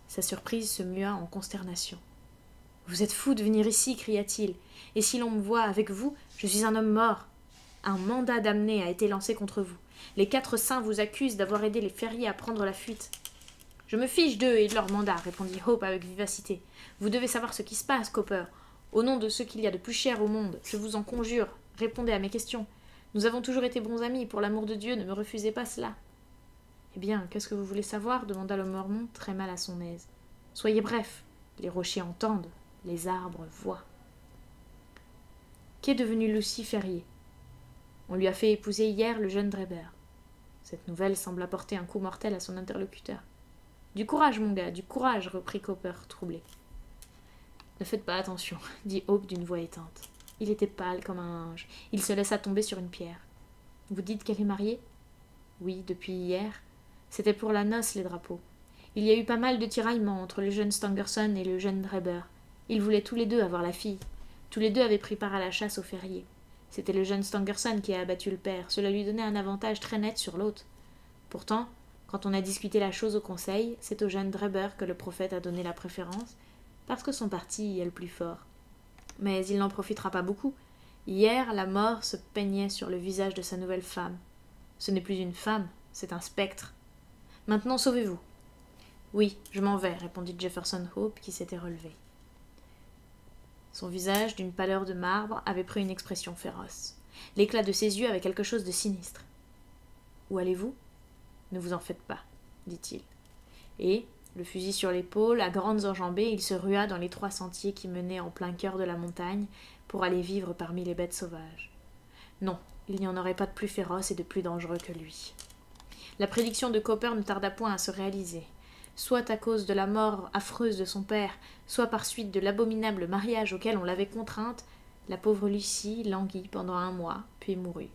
Sa surprise se mua en consternation. « Vous êtes fou de venir ici, cria-t-il. Et si l'on me voit avec vous, je suis un homme mort. Un mandat d'amener a été lancé contre vous. Les 4 saints vous accusent d'avoir aidé les ferriers à prendre la fuite. » « Je me fiche d'eux et de leur mandat, répondit Hope avec vivacité. Vous devez savoir ce qui se passe, Copper. Au nom de ce qu'il y a de plus cher au monde, je vous en conjure, répondez à mes questions. Nous avons toujours été bons amis, pour l'amour de Dieu, ne me refusez pas cela. Eh bien, qu'est-ce que vous voulez savoir demanda le mormon, très mal à son aise. Soyez bref, les rochers entendent, les arbres voient. Qu'est devenu Lucie Ferrier? On lui a fait épouser hier le jeune Dreber. Cette nouvelle sembla porter un coup mortel à son interlocuteur. Du courage, mon gars, du courage, reprit Copper, troublé. Ne faites pas attention, dit Hope d'une voix éteinte. Il était pâle comme un ange. Il se laissa tomber sur une pierre. Vous dites qu'elle est mariée? Oui, depuis hier. C'était pour la noce, les drapeaux. Il y a eu pas mal de tiraillements entre le jeune Stangerson et le jeune Dreber. Ils voulaient tous les deux avoir la fille. Tous les deux avaient pris part à la chasse aux ferriers. C'était le jeune Stangerson qui a abattu le père. Cela lui donnait un avantage très net sur l'autre. Pourtant, quand on a discuté la chose au conseil, c'est au jeune Dreber que le prophète a donné la préférence, parce que son parti y est le plus fort. Mais il n'en profitera pas beaucoup. Hier, la mort se peignait sur le visage de sa nouvelle femme. Ce n'est plus une femme, c'est un spectre. Maintenant, sauvez-vous. Oui, je m'en vais, répondit Jefferson Hope, qui s'était relevé. Son visage, d'une pâleur de marbre, avait pris une expression féroce. L'éclat de ses yeux avait quelque chose de sinistre. Où allez-vous? Ne vous en faites pas, dit-il. Et, le fusil sur l'épaule, à grandes enjambées, il se rua dans les 3 sentiers qui menaient en plein cœur de la montagne pour aller vivre parmi les bêtes sauvages. Non, il n'y en aurait pas de plus féroce et de plus dangereux que lui. La prédiction de Copper ne tarda point à se réaliser. Soit à cause de la mort affreuse de son père, soit par suite de l'abominable mariage auquel on l'avait contrainte, la pauvre Lucie languit pendant 1 mois, puis mourut.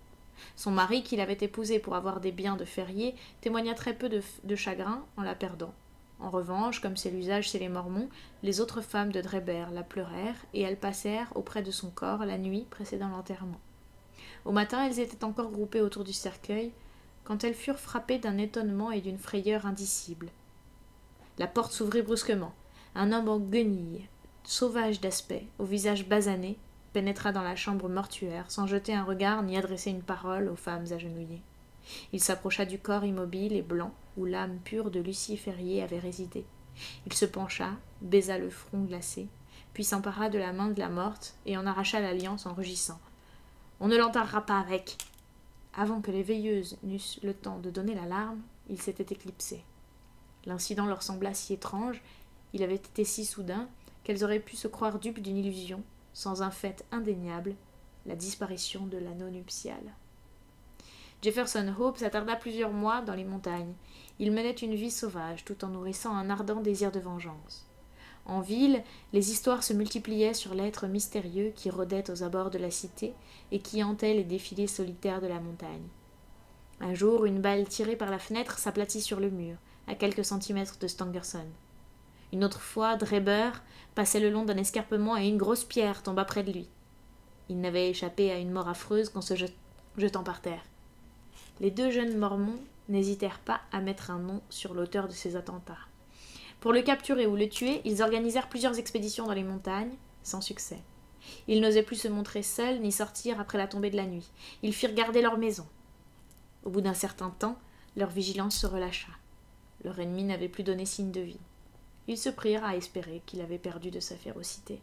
Son mari, qui l'avait épousée pour avoir des biens de ferrier, témoigna très peu de chagrin en la perdant. En revanche, comme c'est l'usage chez les Mormons, les autres femmes de Dreber la pleurèrent, et elles passèrent auprès de son corps la nuit précédant l'enterrement. Au matin, elles étaient encore groupées autour du cercueil, quand elles furent frappées d'un étonnement et d'une frayeur indicibles. La porte s'ouvrit brusquement. Un homme en guenilles, sauvage d'aspect, au visage basané, pénétra dans la chambre mortuaire, sans jeter un regard ni adresser une parole aux femmes agenouillées. Il s'approcha du corps immobile et blanc où l'âme pure de Lucie Ferrier avait résidé. Il se pencha, baisa le front glacé, puis s'empara de la main de la morte et en arracha l'alliance en rugissant. « On ne l'enterrera pas avec !» Avant que les veilleuses n'eussent le temps de donner l'alarme, il s'était éclipsé. L'incident leur sembla si étrange, il avait été si soudain, qu'elles auraient pu se croire dupes d'une illusion, sans un fait indéniable, la disparition de l'anneau nuptial. Jefferson Hope s'attarda plusieurs mois dans les montagnes. Il menait une vie sauvage, tout en nourrissant un ardent désir de vengeance. En ville, les histoires se multipliaient sur l'être mystérieux qui rôdait aux abords de la cité et qui hantait les défilés solitaires de la montagne. Un jour, une balle tirée par la fenêtre s'aplatit sur le mur, à quelques centimètres de Stangerson. Une autre fois, Drebber passait le long d'un escarpement et une grosse pierre tomba près de lui. Il n'avait échappé à une mort affreuse qu'en se jetant par terre. Les deux jeunes mormons n'hésitèrent pas à mettre un nom sur l'auteur de ces attentats. Pour le capturer ou le tuer, ils organisèrent plusieurs expéditions dans les montagnes, sans succès. Ils n'osaient plus se montrer seuls ni sortir après la tombée de la nuit. Ils firent garder leur maison. Au bout d'un certain temps, leur vigilance se relâcha. Leur ennemi n'avait plus donné signe de vie. Ils se prirent à espérer qu'il avait perdu de sa férocité.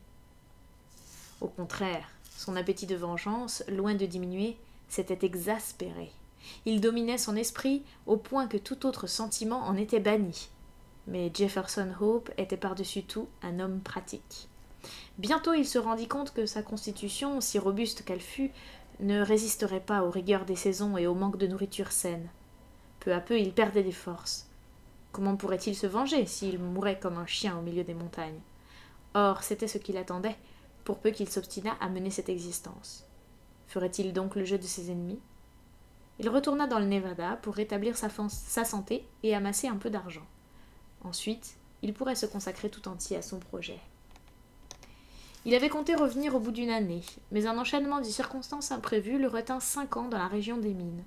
Au contraire, son appétit de vengeance, loin de diminuer, s'était exaspéré. Il dominait son esprit au point que tout autre sentiment en était banni. Mais Jefferson Hope était par-dessus tout un homme pratique. Bientôt il se rendit compte que sa constitution, si robuste qu'elle fût, ne résisterait pas aux rigueurs des saisons et au manque de nourriture saine. Peu à peu il perdait des forces. Comment pourrait-il se venger s'il mourait comme un chien au milieu des montagnes? Or, c'était ce qu'il attendait, pour peu qu'il s'obstinât à mener cette existence. Ferait-il donc le jeu de ses ennemis? Il retourna dans le Nevada pour rétablir sa santé et amasser un peu d'argent. Ensuite, il pourrait se consacrer tout entier à son projet. Il avait compté revenir au bout d'une année, mais un enchaînement de circonstances imprévues le retint 5 ans dans la région des mines.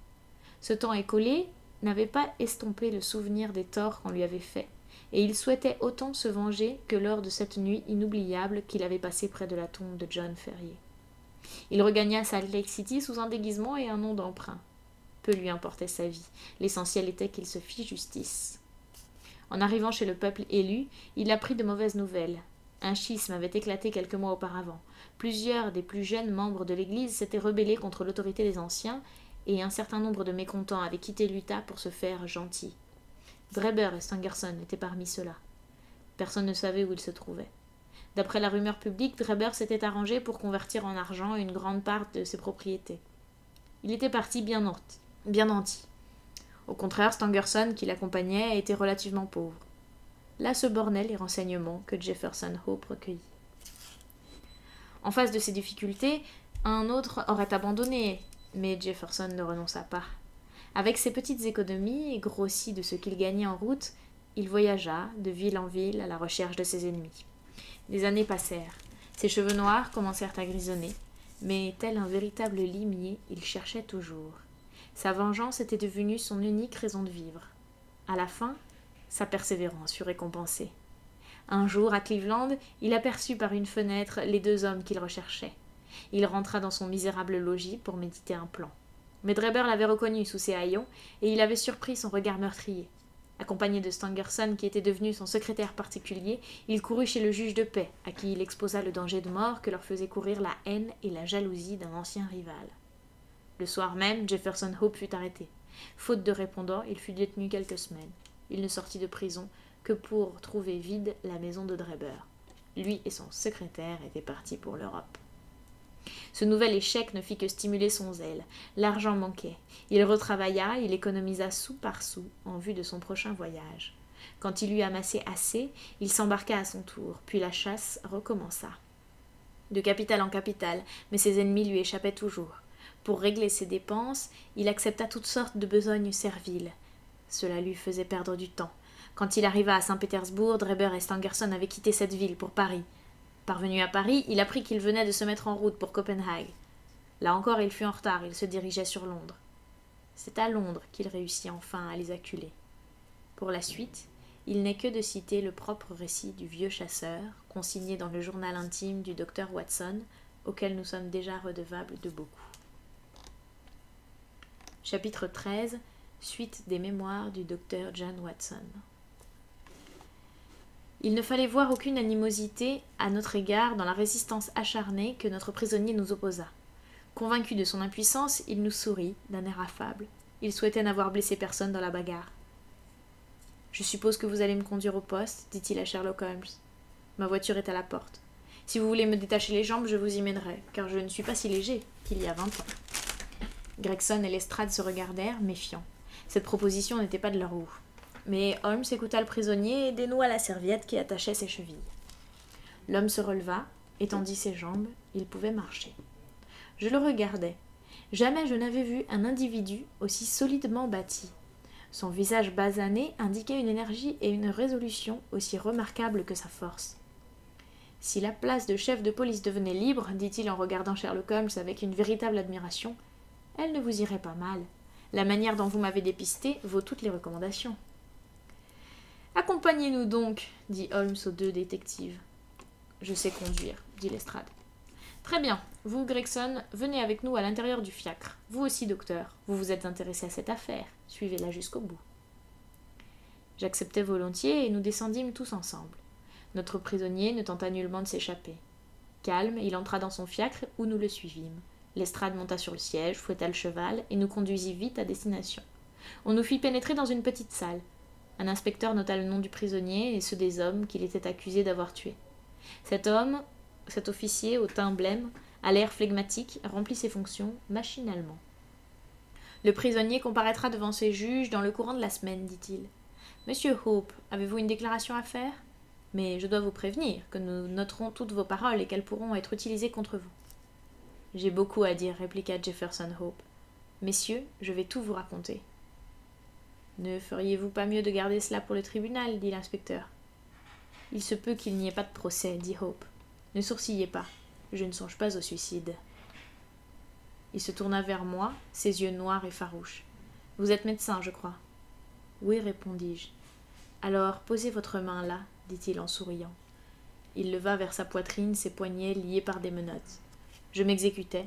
Ce temps écoulé n'avait pas estompé le souvenir des torts qu'on lui avait faits, et il souhaitait autant se venger que lors de cette nuit inoubliable qu'il avait passée près de la tombe de John Ferrier. Il regagna Salt Lake City sous un déguisement et un nom d'emprunt. Peu lui importait sa vie, l'essentiel était qu'il se fît justice. En arrivant chez le peuple élu, il apprit de mauvaises nouvelles. Un schisme avait éclaté quelques mois auparavant. Plusieurs des plus jeunes membres de l'Église s'étaient rebellés contre l'autorité des anciens, et un certain nombre de mécontents avaient quitté l'Utah pour se faire gentils. Drebber et Stangerson étaient parmi ceux-là. Personne ne savait où ils se trouvaient. D'après la rumeur publique, Drebber s'était arrangé pour convertir en argent une grande part de ses propriétés. Il était parti bien nanti. Au contraire, Stangerson, qui l'accompagnait, était relativement pauvre. Là se bornaient les renseignements que Jefferson Hope recueillit. En face de ces difficultés, un autre aurait abandonné, mais Jefferson ne renonça pas. Avec ses petites économies, grossi de ce qu'il gagnait en route, il voyagea de ville en ville à la recherche de ses ennemis. Des années passèrent. Ses cheveux noirs commencèrent à grisonner, mais tel un véritable limier, il cherchait toujours. Sa vengeance était devenue son unique raison de vivre. À la fin, sa persévérance fut récompensée. Un jour, à Cleveland, il aperçut par une fenêtre les 2 hommes qu'il recherchait. Il rentra dans son misérable logis pour méditer un plan. Mais Drebber l'avait reconnu sous ses haillons, et il avait surpris son regard meurtrier. Accompagné de Stangerson, qui était devenu son secrétaire particulier, il courut chez le juge de paix, à qui il exposa le danger de mort que leur faisait courir la haine et la jalousie d'un ancien rival. Le soir même, Jefferson Hope fut arrêté. Faute de répondant, il fut détenu quelques semaines. Il ne sortit de prison que pour trouver vide la maison de Drebber. Lui et son secrétaire étaient partis pour l'Europe. Ce nouvel échec ne fit que stimuler son zèle. L'argent manquait. Il retravailla, il économisa sou par sou en vue de son prochain voyage. Quand il eut amassé assez, il s'embarqua à son tour, puis la chasse recommença. De capitale en capitale, mais ses ennemis lui échappaient toujours. Pour régler ses dépenses, il accepta toutes sortes de besognes serviles. Cela lui faisait perdre du temps. Quand il arriva à Saint-Pétersbourg, Drebber et Stangerson avaient quitté cette ville pour Paris. Parvenu à Paris, il apprit qu'il venait de se mettre en route pour Copenhague. Là encore, il fut en retard, il se dirigeait sur Londres. C'est à Londres qu'il réussit enfin à les acculer. Pour la suite, il n'est que de citer le propre récit du vieux chasseur, consigné dans le journal intime du docteur Watson, auquel nous sommes déjà redevables de beaucoup. Chapitre 13. Suite des mémoires du docteur John Watson. Il ne fallait voir aucune animosité à notre égard dans la résistance acharnée que notre prisonnier nous opposa. Convaincu de son impuissance, il nous sourit d'un air affable. Il souhaitait n'avoir blessé personne dans la bagarre. « Je suppose que vous allez me conduire au poste, dit-il à Sherlock Holmes. Ma voiture est à la porte. Si vous voulez me détacher les jambes, je vous y mènerai, car je ne suis pas si léger qu'il y a 20 ans. » Gregson et Lestrade se regardèrent, méfiants. Cette proposition n'était pas de leur goût. Mais Holmes écouta le prisonnier et dénoua la serviette qui attachait ses chevilles. L'homme se releva, étendit ses jambes, il pouvait marcher. Je le regardais. Jamais je n'avais vu un individu aussi solidement bâti. Son visage basané indiquait une énergie et une résolution aussi remarquables que sa force. « Si la place de chef de police devenait libre, dit-il en regardant Sherlock Holmes avec une véritable admiration, elle ne vous irait pas mal. La manière dont vous m'avez dépisté vaut toutes les recommandations. » « Accompagnez-nous donc, dit Holmes aux deux détectives. « Je sais conduire, dit Lestrade. « Très bien. Vous, Gregson, venez avec nous à l'intérieur du fiacre. Vous aussi, docteur. Vous vous êtes intéressé à cette affaire. Suivez-la jusqu'au bout. » J'acceptai volontiers et nous descendîmes tous ensemble. Notre prisonnier ne tenta nullement de s'échapper. Calme, il entra dans son fiacre où nous le suivîmes. Lestrade monta sur le siège, fouetta le cheval et nous conduisit vite à destination. On nous fit pénétrer dans une petite salle. Un inspecteur nota le nom du prisonnier et ceux des hommes qu'il était accusé d'avoir tués. Cet officier au teint blême, à l'air flegmatique, remplit ses fonctions machinalement. « Le prisonnier comparaîtra devant ses juges dans le courant de la semaine, dit-il. Monsieur Hope, avez-vous une déclaration à faire? Mais je dois vous prévenir que nous noterons toutes vos paroles et qu'elles pourront être utilisées contre vous. »« J'ai beaucoup à dire, répliqua Jefferson Hope. Messieurs, je vais tout vous raconter. » « Ne feriez-vous pas mieux de garder cela pour le tribunal, dit l'inspecteur. Il se peut qu'il n'y ait pas de procès, dit Hope. Ne sourcillez pas, je ne songe pas au suicide. Il se tourna vers moi, ses yeux noirs et farouches. Vous êtes médecin, je crois. Oui, répondis-je. Alors, posez votre main là, dit-il en souriant. Il leva vers sa poitrine ses poignets liés par des menottes. Je m'exécutai.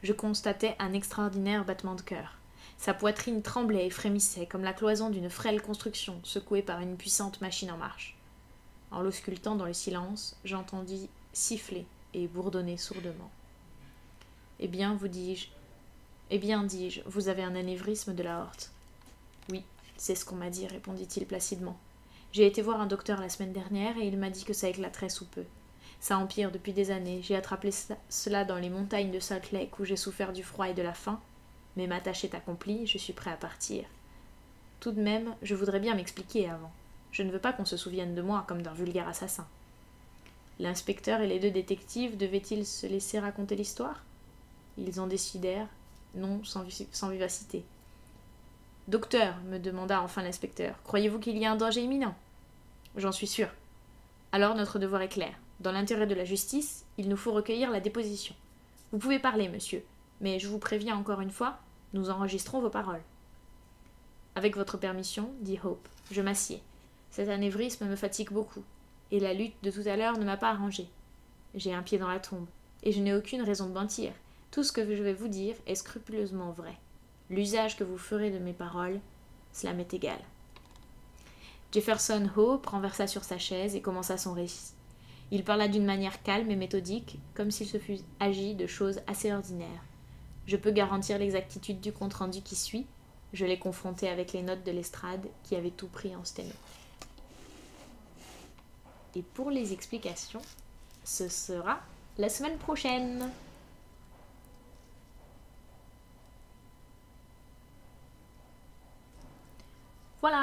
Je constatai un extraordinaire battement de cœur. Sa poitrine tremblait et frémissait comme la cloison d'une frêle construction secouée par une puissante machine en marche. En l'auscultant dans le silence, j'entendis siffler et bourdonner sourdement. « Eh bien, vous dis-je. Eh bien, dis-je, vous avez un anévrisme de l'aorte. »« Oui, c'est ce qu'on m'a dit, répondit-il placidement. J'ai été voir un docteur la semaine dernière et il m'a dit que ça éclaterait sous peu. Ça empire depuis des années. J'ai attrapé cela dans les montagnes de Salt Lake où j'ai souffert du froid et de la faim. Mais ma tâche est accomplie, je suis prêt à partir. Tout de même, je voudrais bien m'expliquer avant. Je ne veux pas qu'on se souvienne de moi comme d'un vulgaire assassin. » L'inspecteur et les deux détectives devaient-ils se laisser raconter l'histoire? Ils en décidèrent, non sans vivacité. « Docteur, me demanda enfin l'inspecteur, croyez-vous qu'il y a un danger imminent? »« J'en suis sûr. Alors notre devoir est clair. Dans l'intérêt de la justice, il nous faut recueillir la déposition. Vous pouvez parler, monsieur, mais je vous préviens encore une fois, nous enregistrons vos paroles. »« Avec votre permission, dit Hope, je m'assieds. Cet anévrisme me fatigue beaucoup, et la lutte de tout à l'heure ne m'a pas arrangé. J'ai un pied dans la tombe, et je n'ai aucune raison de mentir. Tout ce que je vais vous dire est scrupuleusement vrai. L'usage que vous ferez de mes paroles, cela m'est égal. » Jefferson Hope renversa sur sa chaise et commença son récit. Il parla d'une manière calme et méthodique, comme s'il se fût agi de choses assez ordinaires. Je peux garantir l'exactitude du compte-rendu qui suit. Je l'ai confronté avec les notes de Lestrade, qui avait tout pris en sténo. Et pour les explications, ce sera la semaine prochaine. Voilà.